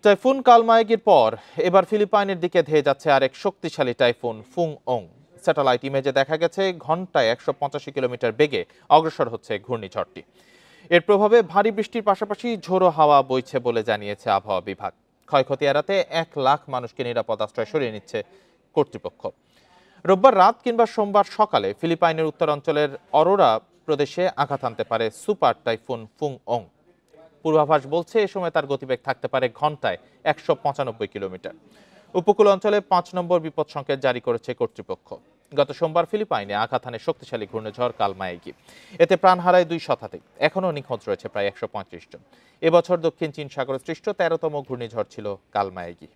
Typhoon কালমায়াগির পর এবার ফিলিপাইনের দিকে ধেয়ে যাচ্ছে আরেক শক্তিশালী টাইফুন ফুং-ওং। স্যাটেলাইট ইমেজে দেখা গেছে ঘন্টায় ১৮৫ কিলোমিটার বেগে অগ্রসর হচ্ছে ঘূর্ণিঝড়টি। এর প্রভাবে ভারী বৃষ্টির পাশাপাশি ঝোড়ো হাওয়া বইছে বলে জানিয়েছে আবহাওয়া বিভাগ। ক্ষয়ক্ষতি এড়াতে ১,০০,০০০ মানুষকে নিরাপদ আশ্রয় সরিয়ে নিচ্ছে কর্তৃপক্ষ। রোববার রাত কিংবা সোমবার সকালে ফিলিপাইনের উত্তরাঞ্চলের অরোরা প্রদেশে আঘাত হানতে পারে সুপার টাইফুন ফুং-ওং। পূর্বাভাস বলছে এ সময় তার গতিবেগ থাকতে পারে ঘন্টায় ১৯৫ কিলোমিটার। উপকূল অঞ্চলে ৫ নম্বর বিপদ সংকেত জারি করেছে কর্তৃপক্ষ। গত সোমবার ফিলিপাইনে আঘাত হানে শক্তিশালী ঘূর্ণিঝড় কালমায়াগি। এতে প্রাণ হারায় ২ শতাধিক। এখনও নিখোঁজ রয়েছে প্রায় ১৩৫ জন। এবছর দক্ষিণ চীন সাগরে সৃষ্ট ১৩তম ঘূর্ণিঝড় ছিল কালমায়াগি।